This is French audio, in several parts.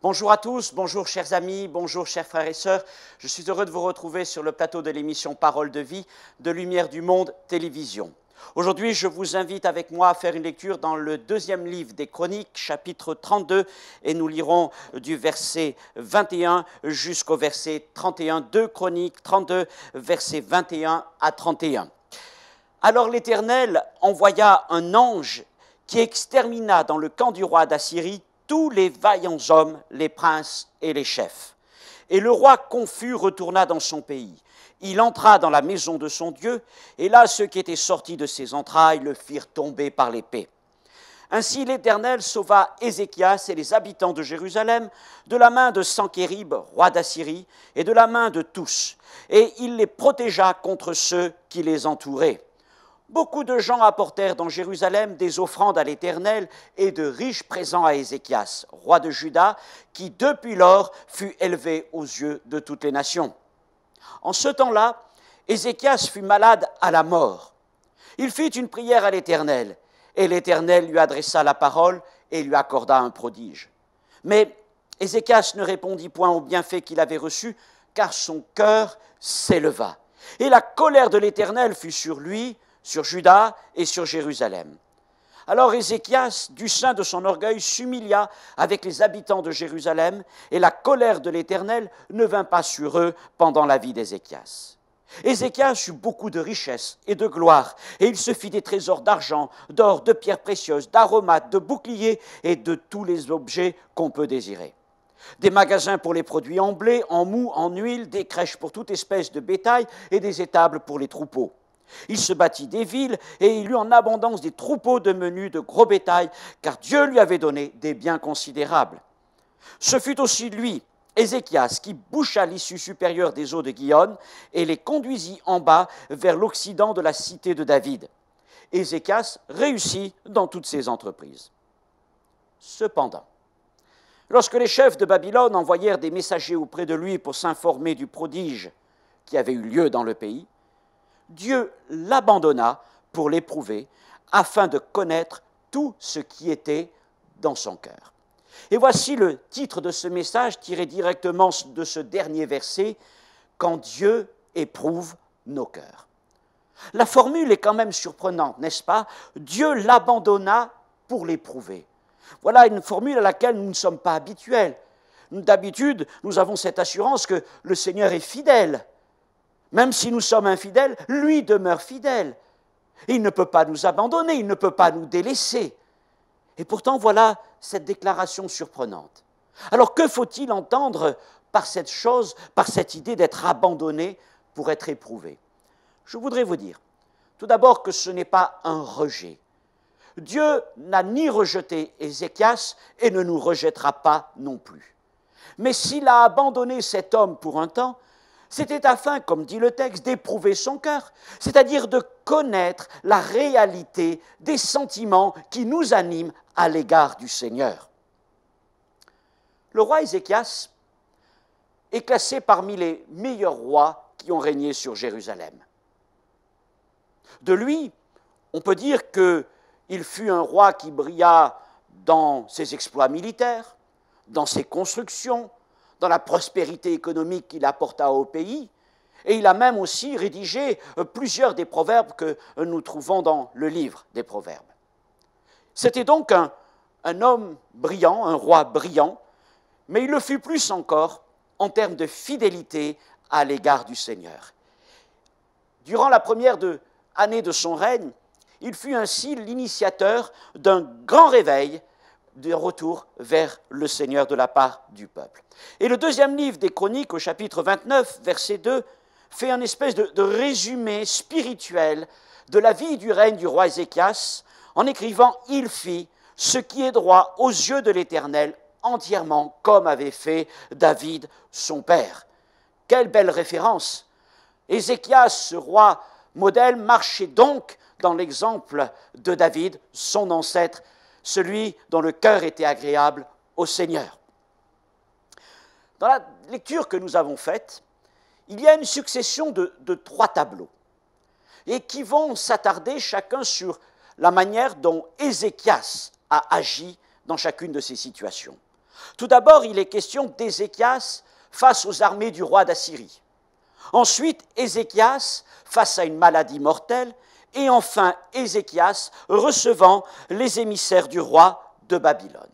Bonjour à tous, bonjour chers amis, bonjour chers frères et sœurs. Je suis heureux de vous retrouver sur le plateau de l'émission Parole de vie de Lumière du Monde Télévision. Aujourd'hui, je vous invite avec moi à faire une lecture dans le deuxième livre des Chroniques, chapitre 32, et nous lirons du verset 21 jusqu'au verset 31, 2 Chroniques 32, versets 21 à 31. Alors l'Éternel envoya un ange qui extermina dans le camp du roi d'Assyrie tous les vaillants hommes, les princes et les chefs. Et le roi confus retourna dans son pays. Il entra dans la maison de son Dieu, et là ceux qui étaient sortis de ses entrailles le firent tomber par l'épée. Ainsi l'Éternel sauva Ézéchias et les habitants de Jérusalem de la main de Sankérib, roi d'Assyrie, et de la main de tous, et il les protégea contre ceux qui les entouraient. Beaucoup de gens apportèrent dans Jérusalem des offrandes à l'Éternel et de riches présents à Ézéchias, roi de Juda, qui depuis lors fut élevé aux yeux de toutes les nations. En ce temps-là, Ézéchias fut malade à la mort. Il fit une prière à l'Éternel, et l'Éternel lui adressa la parole et lui accorda un prodige. Mais Ézéchias ne répondit point au bienfait qu'il avait reçu, car son cœur s'éleva. Et la colère de l'Éternel fut sur lui, sur Juda et sur Jérusalem. Alors Ézéchias, du sein de son orgueil, s'humilia avec les habitants de Jérusalem, et la colère de l'Éternel ne vint pas sur eux pendant la vie d'Ézéchias. Ézéchias eut beaucoup de richesses et de gloire, et il se fit des trésors d'argent, d'or, de pierres précieuses, d'aromates, de boucliers et de tous les objets qu'on peut désirer. Des magasins pour les produits en blé, en mou, en huile, des crèches pour toute espèce de bétail et des étables pour les troupeaux. Il se bâtit des villes et il eut en abondance des troupeaux de menus de gros bétail, car Dieu lui avait donné des biens considérables. Ce fut aussi lui, Ézéchias, qui boucha l'issue supérieure des eaux de Gihon et les conduisit en bas vers l'occident de la cité de David. Ézéchias réussit dans toutes ses entreprises. Cependant, lorsque les chefs de Babylone envoyèrent des messagers auprès de lui pour s'informer du prodige qui avait eu lieu dans le pays, Dieu l'abandonna pour l'éprouver, afin de connaître tout ce qui était dans son cœur. Et voici le titre de ce message tiré directement de ce dernier verset, « Quand Dieu éprouve nos cœurs ». La formule est quand même surprenante, n'est-ce pas? Dieu l'abandonna pour l'éprouver. Voilà une formule à laquelle nous ne sommes pas habituels. D'habitude, nous avons cette assurance que le Seigneur est fidèle. Même si nous sommes infidèles, lui demeure fidèle. Il ne peut pas nous abandonner, il ne peut pas nous délaisser. Et pourtant, voilà cette déclaration surprenante. Alors, que faut-il entendre par cette chose, par cette idée d'être abandonné pour être éprouvé? Je voudrais vous dire, tout d'abord, que ce n'est pas un rejet. Dieu n'a ni rejeté Ézéchias et ne nous rejettera pas non plus. Mais s'il a abandonné cet homme pour un temps, c'était afin, comme dit le texte, d'éprouver son cœur, c'est-à-dire de connaître la réalité des sentiments qui nous animent à l'égard du Seigneur. Le roi Ézéchias est classé parmi les meilleurs rois qui ont régné sur Jérusalem. De lui, on peut dire qu'il fut un roi qui brilla dans ses exploits militaires, dans ses constructions, dans la prospérité économique qu'il apporta au pays, et il a même aussi rédigé plusieurs des proverbes que nous trouvons dans le livre des proverbes. C'était donc un homme brillant, un roi brillant, mais il le fut plus encore en termes de fidélité à l'égard du Seigneur. Durant la première année de son règne, il fut ainsi l'initiateur d'un grand réveil de retour vers le Seigneur de la part du peuple. Et le deuxième livre des Chroniques, au chapitre 29, verset 2, fait un espèce de résumé spirituel de la vie et du règne du roi Ézéchias, en écrivant « Il fit ce qui est droit aux yeux de l'Éternel, entièrement comme avait fait David son père ». Quelle belle référence! Ézéchias, ce roi modèle, marchait donc dans l'exemple de David, son ancêtre, celui dont le cœur était agréable au Seigneur. Dans la lecture que nous avons faite, il y a une succession de 3 tableaux, et qui vont s'attarder chacun sur la manière dont Ézéchias a agi dans chacune de ces situations. Tout d'abord, il est question d'Ézéchias face aux armées du roi d'Assyrie. Ensuite, Ézéchias face à une maladie mortelle. Et enfin, Ézéchias recevant les émissaires du roi de Babylone.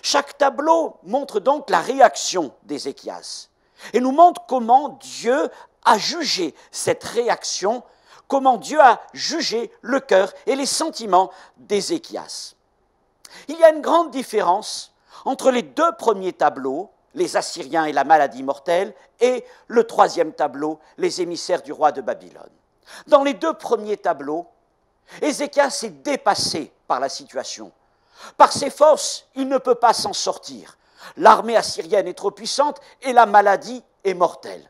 Chaque tableau montre donc la réaction d'Ézéchias et nous montre comment Dieu a jugé cette réaction, comment Dieu a jugé le cœur et les sentiments d'Ézéchias. Il y a une grande différence entre les deux premiers tableaux, les Assyriens et la maladie mortelle, et le troisième tableau, les émissaires du roi de Babylone. Dans les deux premiers tableaux, Ézéchias est dépassé par la situation. Par ses forces, il ne peut pas s'en sortir. L'armée assyrienne est trop puissante et la maladie est mortelle.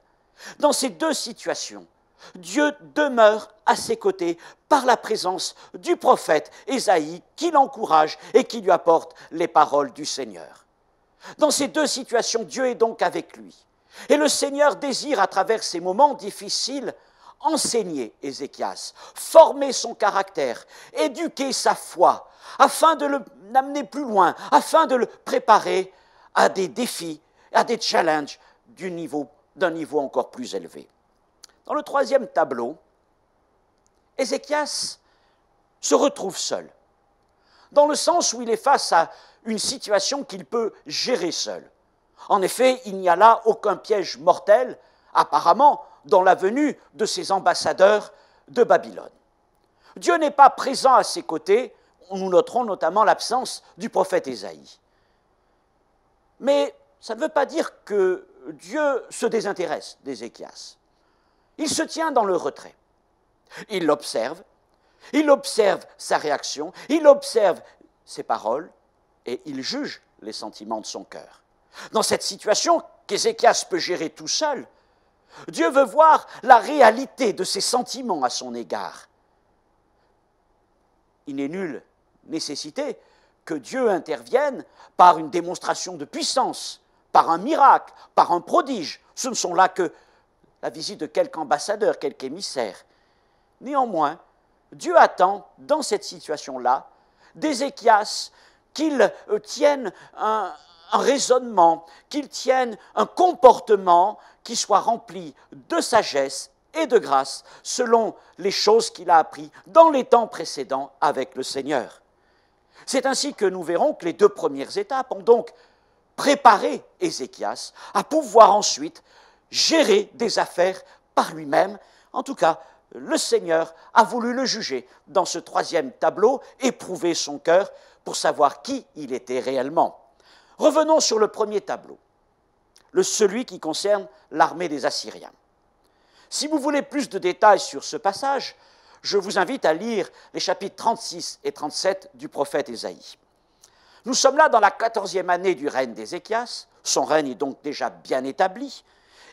Dans ces deux situations, Dieu demeure à ses côtés par la présence du prophète Ésaïe qui l'encourage et qui lui apporte les paroles du Seigneur. Dans ces deux situations, Dieu est donc avec lui. Et le Seigneur désire, à travers ces moments difficiles, enseigner Ézéchias, former son caractère, éduquer sa foi, afin de l'amener plus loin, afin de le préparer à des défis, à des challenges d'un niveau encore plus élevé. Dans le troisième tableau, Ézéchias se retrouve seul, dans le sens où il est face à une situation qu'il peut gérer seul. En effet, il n'y a là aucun piège mortel, apparemment, dans la venue de ces ambassadeurs de Babylone. Dieu n'est pas présent à ses côtés, nous noterons notamment l'absence du prophète Ésaïe. Mais ça ne veut pas dire que Dieu se désintéresse d'Ézéchias. Il se tient dans le retrait. Il l'observe, sa réaction, il observe ses paroles et il juge les sentiments de son cœur. Dans cette situation qu'Ézéchias peut gérer tout seul, Dieu veut voir la réalité de ses sentiments à son égard. Il n'est nulle nécessité que Dieu intervienne par une démonstration de puissance, par un miracle, par un prodige. Ce ne sont là que la visite de quelques ambassadeurs, quelques émissaires. Néanmoins, Dieu attend, dans cette situation-là, d'Ézéchias qu'il tienne un raisonnement, qu'il tienne un comportement qui soit rempli de sagesse et de grâce selon les choses qu'il a apprises dans les temps précédents avec le Seigneur. C'est ainsi que nous verrons que les deux premières étapes ont donc préparé Ézéchias à pouvoir ensuite gérer des affaires par lui-même. En tout cas, le Seigneur a voulu le juger dans ce troisième tableau, éprouver son cœur pour savoir qui il était réellement. Revenons sur le premier tableau, celui qui concerne l'armée des Assyriens. Si vous voulez plus de détails sur ce passage, je vous invite à lire les chapitres 36 et 37 du prophète Ésaïe. Nous sommes là dans la 14e année du règne d'Ézéchias, son règne est donc déjà bien établi,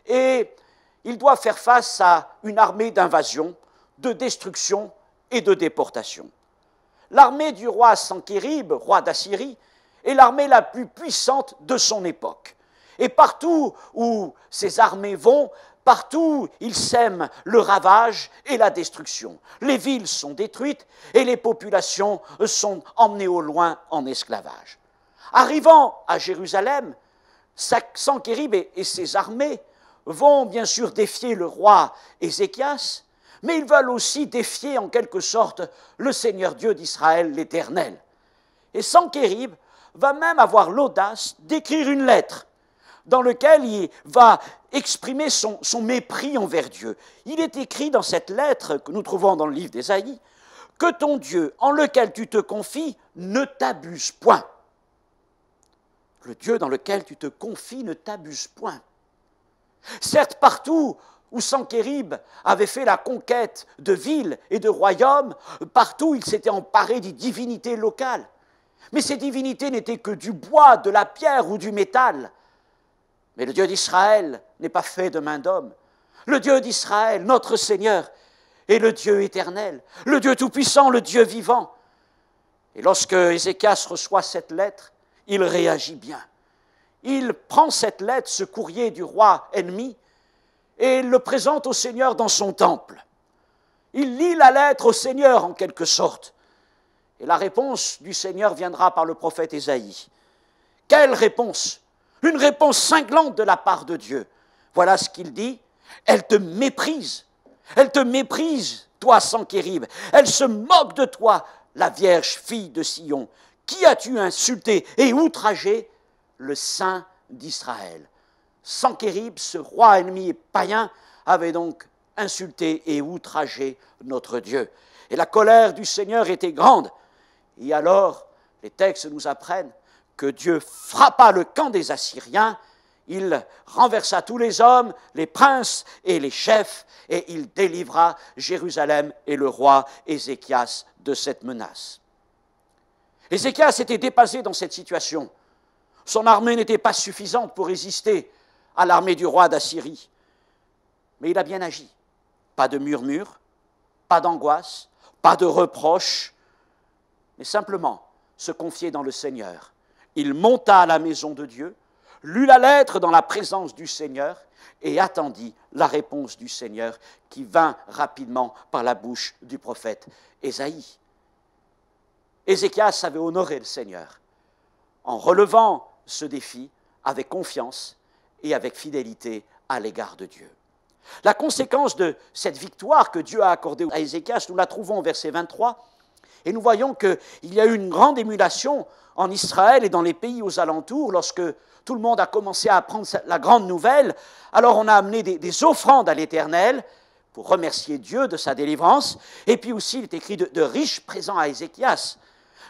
et il doit faire face à une armée d'invasion, de destruction et de déportation. L'armée du roi Sankérib, roi d'Assyrie, est l'armée la plus puissante de son époque. Et partout où ces armées vont, partout ils sèment le ravage et la destruction. Les villes sont détruites et les populations sont emmenées au loin en esclavage. Arrivant à Jérusalem, Sankérib et ses armées vont bien sûr défier le roi Ézéchias, mais ils veulent aussi défier en quelque sorte le Seigneur Dieu d'Israël, l'Éternel. Et Sankérib va même avoir l'audace d'écrire une lettre dans laquelle il va exprimer son mépris envers Dieu. Il est écrit dans cette lettre que nous trouvons dans le livre d'Ésaïe que ton Dieu en lequel tu te confies ne t'abuse point. Le Dieu dans lequel tu te confies ne t'abuse point. Certes, partout où Sankérib avait fait la conquête de villes et de royaumes, partout il s'était emparé des divinités locales. Mais ces divinités n'étaient que du bois, de la pierre ou du métal. Mais le Dieu d'Israël n'est pas fait de main d'homme. Le Dieu d'Israël, notre Seigneur, est le Dieu éternel, le Dieu tout-puissant, le Dieu vivant. Et lorsque Ézéchias reçoit cette lettre, il réagit bien. Il prend cette lettre, ce courrier du roi ennemi, et le présente au Seigneur dans son temple. Il lit la lettre au Seigneur en quelque sorte. Et la réponse du Seigneur viendra par le prophète Ésaïe, Quelle réponse! Une réponse cinglante de la part de Dieu. Voilà ce qu'il dit. Elle te méprise. Elle te méprise, toi, Sanchérib. Elle se moque de toi, la Vierge fille de Sion. Qui as-tu insulté et outragé? Le Saint d'Israël. Sanchérib, ce roi ennemi et païen, avait donc insulté et outragé notre Dieu. Et la colère du Seigneur était grande. Et alors, les textes nous apprennent que Dieu frappa le camp des Assyriens, il renversa tous les hommes, les princes et les chefs, et il délivra Jérusalem et le roi Ézéchias de cette menace. Ézéchias était dépassé dans cette situation. Son armée n'était pas suffisante pour résister à l'armée du roi d'Assyrie. Mais il a bien agi. Pas de murmure, pas d'angoisse, pas de reproche, mais simplement se confier dans le Seigneur. Il monta à la maison de Dieu, lut la lettre dans la présence du Seigneur et attendit la réponse du Seigneur qui vint rapidement par la bouche du prophète Ésaïe. Ézéchias avait honoré le Seigneur en relevant ce défi avec confiance et avec fidélité à l'égard de Dieu. La conséquence de cette victoire que Dieu a accordée à Ézéchias, nous la trouvons au verset 23, et nous voyons qu'il y a eu une grande émulation en Israël et dans les pays aux alentours lorsque tout le monde a commencé à apprendre la grande nouvelle. Alors on a amené des offrandes à l'Éternel pour remercier Dieu de sa délivrance, et puis aussi il est écrit de riches présents à Ézéchias.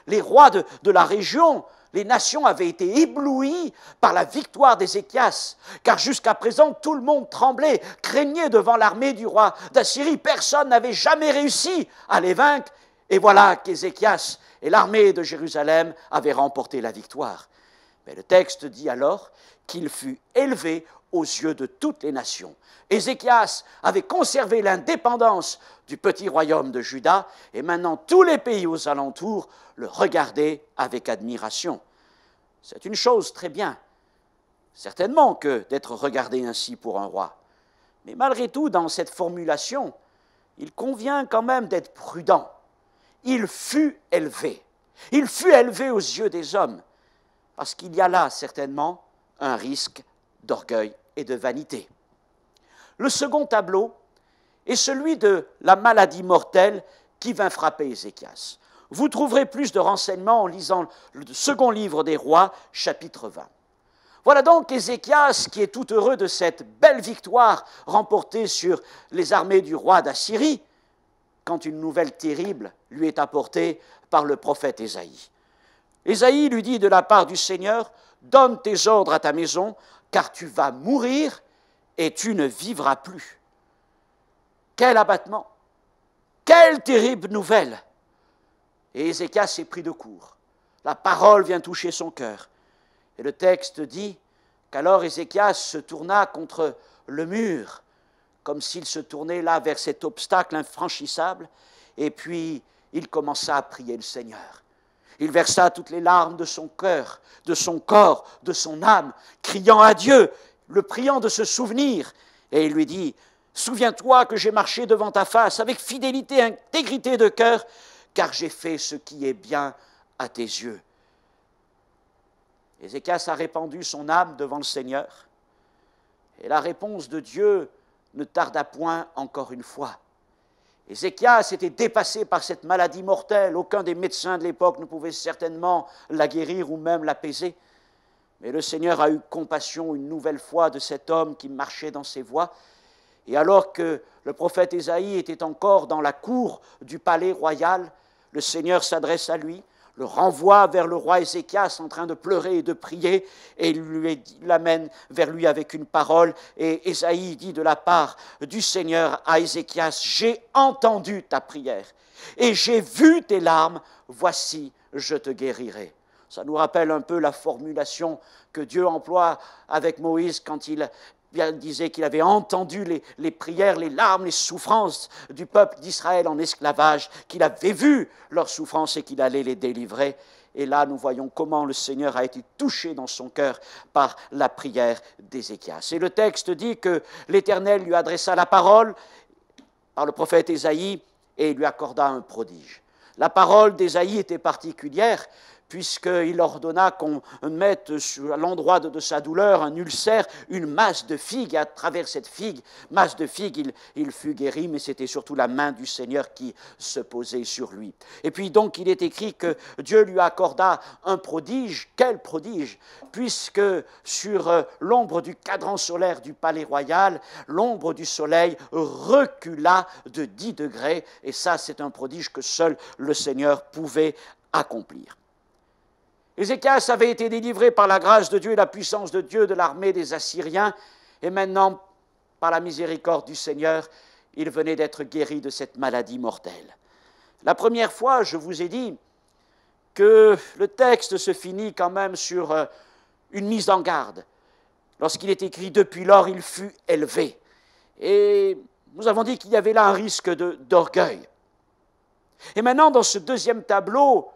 Les rois de la région, les nations avaient été éblouies par la victoire d'Ézéchias, car jusqu'à présent, tout le monde tremblait, craignait devant l'armée du roi d'Assyrie. Personne n'avait jamais réussi à les vaincre. Et voilà qu'Ézéchias et l'armée de Jérusalem avaient remporté la victoire. Mais le texte dit alors qu'il fut élevé aux yeux de toutes les nations. Ézéchias avait conservé l'indépendance du petit royaume de Juda, et maintenant tous les pays aux alentours le regardaient avec admiration. C'est une chose très bien, certainement, que d'être regardé ainsi pour un roi. Mais malgré tout, dans cette formulation, il convient quand même d'être prudent. Il fut élevé. Il fut élevé aux yeux des hommes, parce qu'il y a là certainement un risque d'orgueil et de vanité. Le second tableau est celui de la maladie mortelle qui vint frapper Ézéchias. Vous trouverez plus de renseignements en lisant le second livre des rois, chapitre 20. Voilà donc Ézéchias qui est tout heureux de cette belle victoire remportée sur les armées du roi d'Assyrie, quand une nouvelle terrible lui est apportée par le prophète Ésaïe. Ésaïe lui dit de la part du Seigneur, « Donne tes ordres à ta maison, car tu vas mourir et tu ne vivras plus. » Quel abattement! Quelle terrible nouvelle! Et Ézéchias est pris de court. La parole vient toucher son cœur. Et le texte dit qu'alors Ézéchias se tourna contre le mur, comme s'il se tournait là vers cet obstacle infranchissable, et puis il commença à prier le Seigneur. Il versa toutes les larmes de son cœur, de son corps, de son âme, criant à Dieu, le priant de se souvenir, et il lui dit, « Souviens-toi que j'ai marché devant ta face avec fidélité et intégrité de cœur, car j'ai fait ce qui est bien à tes yeux. » Ézéchias a répandu son âme devant le Seigneur, et la réponse de Dieu ne tarda point encore une fois. Ézéchias était dépassé par cette maladie mortelle. Aucun des médecins de l'époque ne pouvait certainement la guérir ou même l'apaiser. Mais le Seigneur a eu compassion une nouvelle fois de cet homme qui marchait dans ses voies. Et alors que le prophète Ésaïe était encore dans la cour du palais royal, le Seigneur s'adresse à lui, le renvoie vers le roi Ézéchias en train de pleurer et de prier, et il l'amène vers lui avec une parole. Et Ésaïe dit de la part du Seigneur à Ézéchias, « J'ai entendu ta prière, et j'ai vu tes larmes, voici, je te guérirai. » Ça nous rappelle un peu la formulation que Dieu emploie avec Moïse quand il disait qu'il avait entendu les prières, les larmes, les souffrances du peuple d'Israël en esclavage, qu'il avait vu leurs souffrances et qu'il allait les délivrer. Et là, nous voyons comment le Seigneur a été touché dans son cœur par la prière d'Ézéchias. Et le texte dit que l'Éternel lui adressa la parole par le prophète Ésaïe et lui accorda un prodige. La parole d'Ésaïe était particulière puisqu'il ordonna qu'on mette à l'endroit de sa douleur un ulcère, une masse de figues, et à travers cette masse de figues, il fut guéri, mais c'était surtout la main du Seigneur qui se posait sur lui. Et puis donc il est écrit que Dieu lui accorda un prodige. Quel prodige? Puisque sur l'ombre du cadran solaire du palais royal, l'ombre du soleil recula de 10 degrés, et ça c'est un prodige que seul le Seigneur pouvait accomplir. Ézéchias avait été délivré par la grâce de Dieu et la puissance de Dieu de l'armée des Assyriens, et maintenant, par la miséricorde du Seigneur, il venait d'être guéri de cette maladie mortelle. La première fois, je vous ai dit que le texte se finit quand même sur une mise en garde. Lorsqu'il est écrit « Depuis lors, il fut élevé ». Et nous avons dit qu'il y avait là un risque d'orgueil. Et maintenant, dans ce deuxième tableau,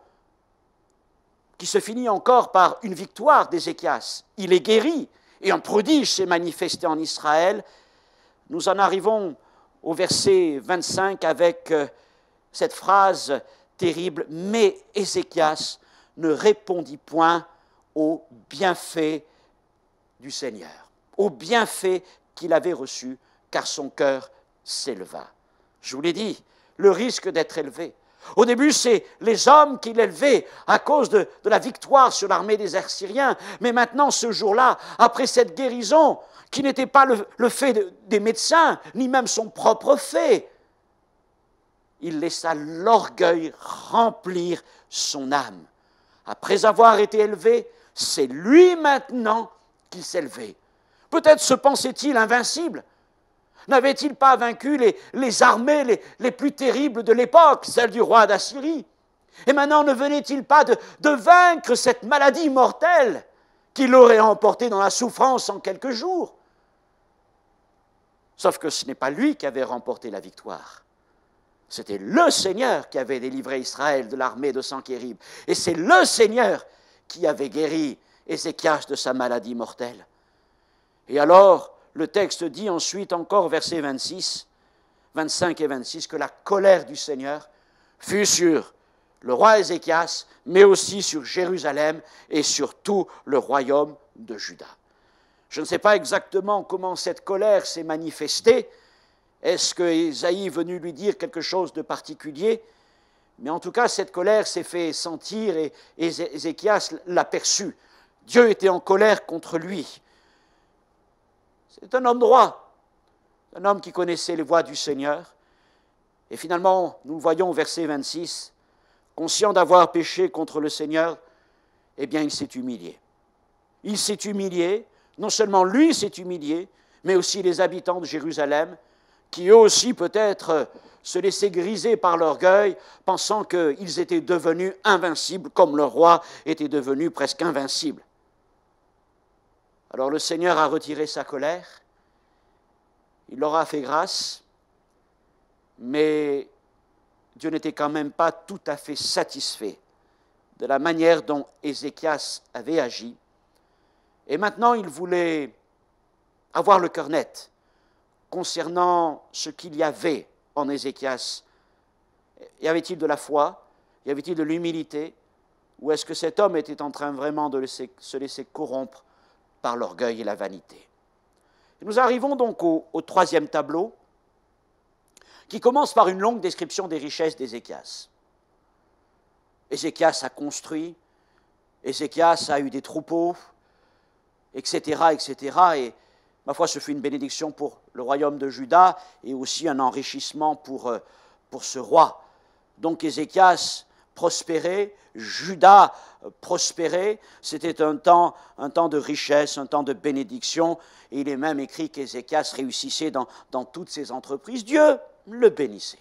qui se finit encore par une victoire d'Ézéchias, il est guéri, et un prodige s'est manifesté en Israël, nous en arrivons au verset 25 avec cette phrase terrible, « Mais Ézéchias ne répondit point au bienfait du Seigneur, au bienfait qu'il avait reçu, car son cœur s'éleva. » Je vous l'ai dit, le risque d'être élevé. Au début, c'est les hommes qui l'élevaient à cause de la victoire sur l'armée des Assyriens. Mais maintenant, ce jour-là, après cette guérison, qui n'était pas le fait des médecins, ni même son propre fait, il laissa l'orgueil remplir son âme. Après avoir été élevé, c'est lui maintenant qui s'élevait. Peut-être se pensait-il invincible. N'avait-il pas vaincu les armées les plus terribles de l'époque, celles du roi d'Assyrie? Et maintenant, ne venait-il pas de vaincre cette maladie mortelle qui l'aurait emporté dans la souffrance en quelques jours? Sauf que ce n'est pas lui qui avait remporté la victoire. C'était le Seigneur qui avait délivré Israël de l'armée de Sanchérib. Et c'est le Seigneur qui avait guéri Ézéchias de sa maladie mortelle. Et alors, le texte dit ensuite encore, versets 26, 25 et 26, que la colère du Seigneur fut sur le roi Ézéchias, mais aussi sur Jérusalem et sur tout le royaume de Juda. Je ne sais pas exactement comment cette colère s'est manifestée. Est-ce que Ésaïe est venu lui dire quelque chose de particulier? Mais en tout cas, cette colère s'est fait sentir et Ézéchias l'a perçue. Dieu était en colère contre lui. C'est un homme droit, un homme qui connaissait les voies du Seigneur. Et finalement, nous voyons au verset 26, conscient d'avoir péché contre le Seigneur, eh bien, il s'est humilié. Il s'est humilié, non seulement lui s'est humilié, mais aussi les habitants de Jérusalem, qui eux aussi peut-être se laissaient griser par l'orgueil, pensant qu'ils étaient devenus invincibles, comme le roi était devenu presque invincible. Alors le Seigneur a retiré sa colère, il leur a fait grâce, mais Dieu n'était quand même pas tout à fait satisfait de la manière dont Ézéchias avait agi. Et maintenant, il voulait avoir le cœur net concernant ce qu'il y avait en Ézéchias. Y avait-il de la foi? Y avait-il de l'humilité? Ou est-ce que cet homme était en train vraiment de se laisser corrompre par l'orgueil et la vanité? Et nous arrivons donc au troisième tableau, qui commence par une longue description des richesses d'Ézéchias. Ézéchias a construit, Ézéchias a eu des troupeaux, etc., etc. Et ma foi, ce fut une bénédiction pour le royaume de Juda et aussi un enrichissement pour ce roi. Donc Ézéchias prospérait, Juda prospérait, c'était un temps de richesse, un temps de bénédiction, et il est même écrit qu'Ézéchias réussissait dans toutes ses entreprises. Dieu le bénissait.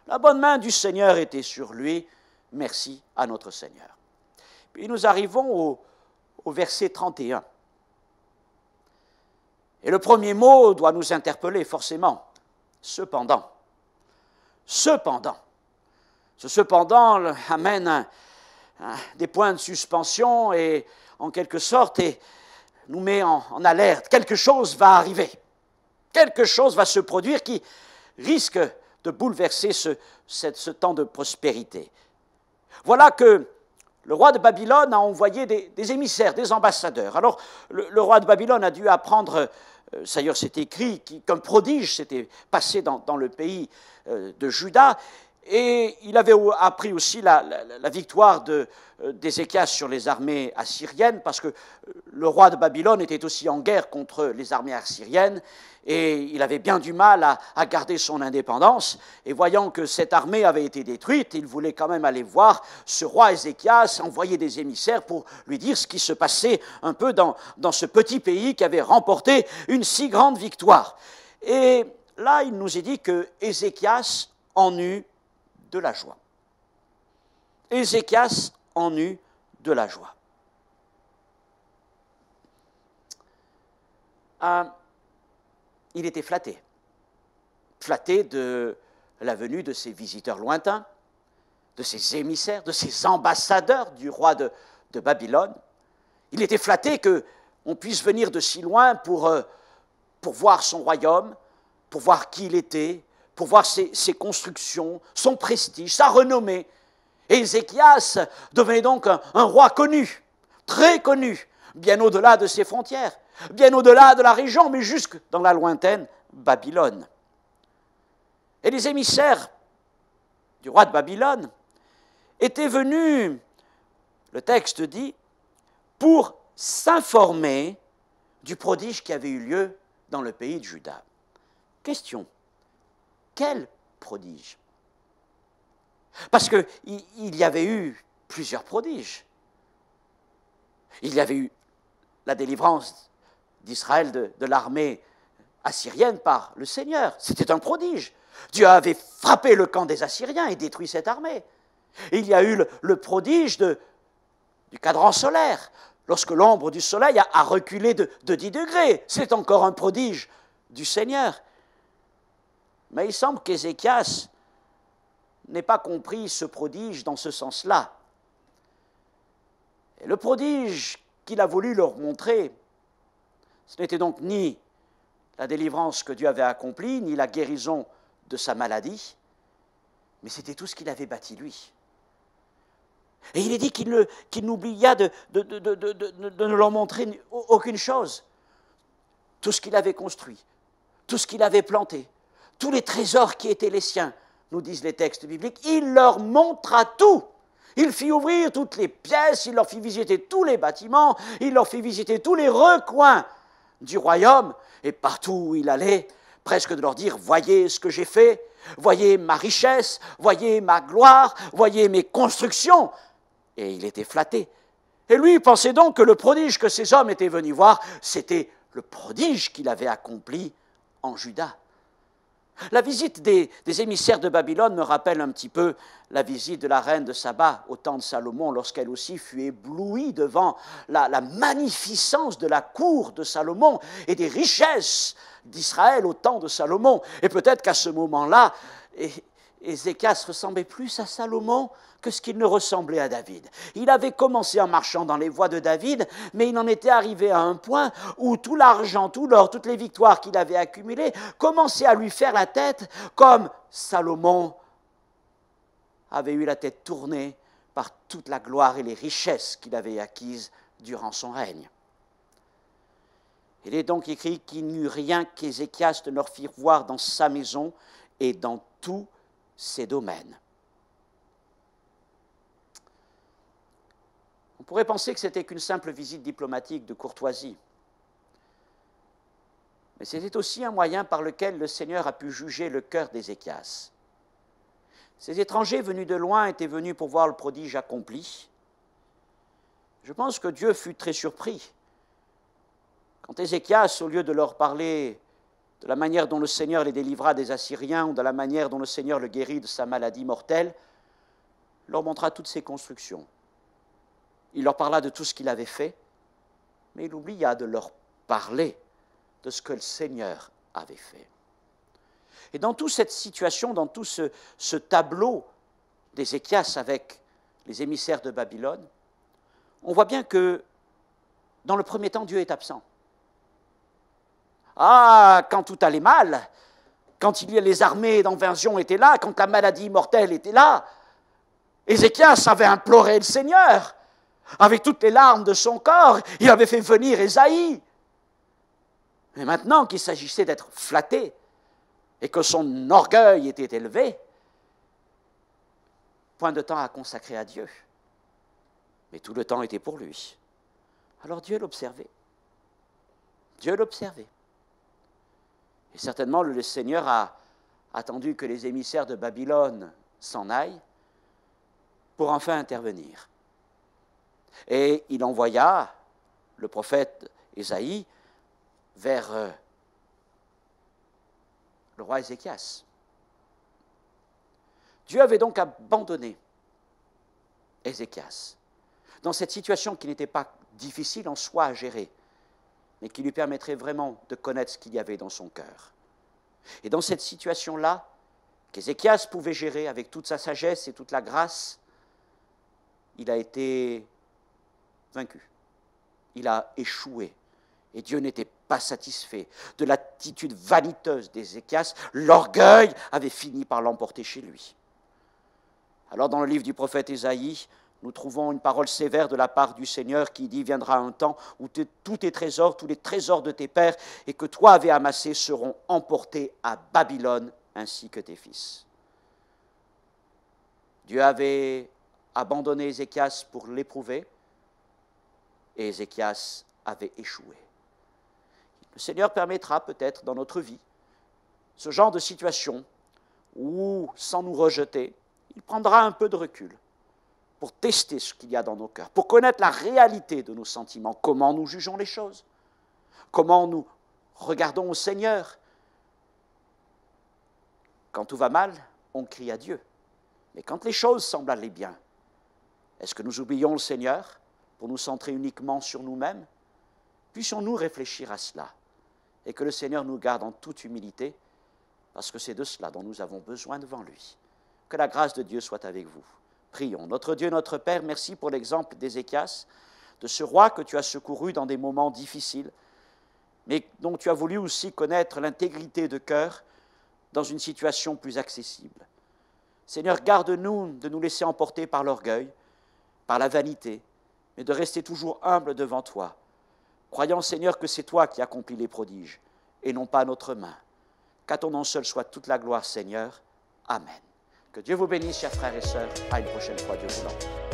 La bonne main du Seigneur était sur lui, merci à notre Seigneur. Puis nous arrivons au verset 31. Et le premier mot doit nous interpeller forcément. Cependant. Cependant. Ce cependant amène des points de suspension et en quelque sorte et nous met en alerte. Quelque chose va arriver. Quelque chose va se produire qui risque de bouleverser ce temps de prospérité. Voilà que le roi de Babylone a envoyé des émissaires, des ambassadeurs. Alors, le roi de Babylone a dû apprendre, d'ailleurs c'est écrit, qu'un prodige s'était passé dans le pays de Juda, et il avait appris aussi la victoire d'Ézéchias sur les armées assyriennes, parce que le roi de Babylone était aussi en guerre contre les armées assyriennes, et il avait bien du mal à garder son indépendance, et voyant que cette armée avait été détruite, il voulait quand même aller voir ce roi Ézéchias, envoyer des émissaires pour lui dire ce qui se passait un peu dans ce petit pays qui avait remporté une si grande victoire. Et là, il nous est dit que Ézéchias en eut de la joie. Ézéchias en eut de la joie. Il était flatté de la venue de ces visiteurs lointains, de ces émissaires, de ces ambassadeurs du roi de Babylone. Il était flatté qu'on puisse venir de si loin pour voir son royaume, pour voir qui il était, pour voir ses constructions, son prestige, sa renommée. Et Ézéchias devenait donc un roi connu, très connu, bien au-delà de ses frontières, bien au-delà de la région, mais jusque dans la lointaine Babylone. Et les émissaires du roi de Babylone étaient venus, le texte dit, pour s'informer du prodige qui avait eu lieu dans le pays de Juda. Question. Quel prodige? Parce qu'il y avait eu plusieurs prodiges. Il y avait eu la délivrance d'Israël de l'armée assyrienne par le Seigneur. C'était un prodige. Dieu avait frappé le camp des Assyriens et détruit cette armée. Et il y a eu le prodige du cadran solaire. Lorsque l'ombre du soleil a reculé de 10 degrés, c'est encore un prodige du Seigneur. Mais il semble qu'Ézéchias n'ait pas compris ce prodige dans ce sens-là. Et le prodige qu'il a voulu leur montrer, ce n'était donc ni la délivrance que Dieu avait accomplie, ni la guérison de sa maladie, mais c'était tout ce qu'il avait bâti lui. Et il est dit qu'il n'oublia de ne leur montrer aucune chose. Tout ce qu'il avait construit, tout ce qu'il avait planté, tous les trésors qui étaient les siens, nous disent les textes bibliques, il leur montra tout. Il fit ouvrir toutes les pièces, il leur fit visiter tous les bâtiments, il leur fit visiter tous les recoins du royaume, et partout où il allait, presque de leur dire, voyez ce que j'ai fait, voyez ma richesse, voyez ma gloire, voyez mes constructions. Et il était flatté. Et lui, il pensait donc que le prodige que ces hommes étaient venus voir, c'était le prodige qu'il avait accompli en Juda. La visite des émissaires de Babylone me rappelle un petit peu la visite de la reine de Saba au temps de Salomon, lorsqu'elle aussi fut éblouie devant la magnificence de la cour de Salomon et des richesses d'Israël au temps de Salomon. Et peut-être qu'à ce moment-là, Ézéchias ressemblait plus à Salomon que ce qu'il ne ressemblait à David. Il avait commencé en marchant dans les voies de David, mais il en était arrivé à un point où tout l'argent, tout l'or, toutes les victoires qu'il avait accumulées commençaient à lui faire la tête comme Salomon avait eu la tête tournée par toute la gloire et les richesses qu'il avait acquises durant son règne. Il est donc écrit qu'il n'y eut rien qu'Ézéchias ne leur fit voir dans sa maison et dans tous ses domaines. On pourrait penser que c'était qu'une simple visite diplomatique de courtoisie. Mais c'était aussi un moyen par lequel le Seigneur a pu juger le cœur d'Ézéchias. Ces étrangers venus de loin étaient venus pour voir le prodige accompli. Je pense que Dieu fut très surpris quand Ézéchias, au lieu de leur parler de la manière dont le Seigneur les délivra des Assyriens ou de la manière dont le Seigneur le guérit de sa maladie mortelle, leur montra toutes ses constructions. Il leur parla de tout ce qu'il avait fait, mais il oublia de leur parler de ce que le Seigneur avait fait. Et dans toute cette situation, dans tout ce tableau d'Ézéchias avec les émissaires de Babylone, on voit bien que dans le premier temps, Dieu est absent. Ah, quand tout allait mal, quand les armées d'invasion étaient là, quand la maladie mortelle était là, Ézéchias avait imploré le Seigneur. Avec toutes les larmes de son corps, il avait fait venir Ésaïe. Mais maintenant qu'il s'agissait d'être flatté et que son orgueil était élevé, point de temps à consacrer à Dieu. Mais tout le temps était pour lui. Alors Dieu l'observait. Dieu l'observait. Et certainement le Seigneur a attendu que les émissaires de Babylone s'en aillent pour enfin intervenir. Et il envoya le prophète Ésaïe vers le roi Ézéchias. Dieu avait donc abandonné Ézéchias dans cette situation qui n'était pas difficile en soi à gérer, mais qui lui permettrait vraiment de connaître ce qu'il y avait dans son cœur. Et dans cette situation-là, qu'Ézéchias pouvait gérer avec toute sa sagesse et toute la grâce, il a été vaincu. Il a échoué. Et Dieu n'était pas satisfait de l'attitude vaniteuse d'Ézéchias. L'orgueil avait fini par l'emporter chez lui. Alors dans le livre du prophète Ésaïe, nous trouvons une parole sévère de la part du Seigneur qui dit « Viendra un temps où tous tes trésors, tous les trésors de tes pères et que toi avais amassés seront emportés à Babylone ainsi que tes fils. » Dieu avait abandonné Ézéchias pour l'éprouver et Ézéchias avait échoué. Le Seigneur permettra peut-être dans notre vie ce genre de situation où, sans nous rejeter, il prendra un peu de recul pour tester ce qu'il y a dans nos cœurs, pour connaître la réalité de nos sentiments, comment nous jugeons les choses, comment nous regardons au Seigneur. Quand tout va mal, on crie à Dieu. Mais quand les choses semblent aller bien, est-ce que nous oublions le Seigneur pour nous centrer uniquement sur nous-mêmes? Puissions-nous réfléchir à cela et que le Seigneur nous garde en toute humilité, parce que c'est de cela dont nous avons besoin devant lui. Que la grâce de Dieu soit avec vous. Prions. Notre Dieu, notre Père, merci pour l'exemple d'Ézéchias, de ce roi que tu as secouru dans des moments difficiles, mais dont tu as voulu aussi connaître l'intégrité de cœur dans une situation plus accessible. Seigneur, garde-nous de nous laisser emporter par l'orgueil, par la vanité, mais de rester toujours humble devant toi, croyant, Seigneur, que c'est toi qui accomplis les prodiges, et non pas notre main. Qu'à ton nom seul soit toute la gloire, Seigneur. Amen. Que Dieu vous bénisse, chers frères et sœurs. À une prochaine fois, Dieu voulant.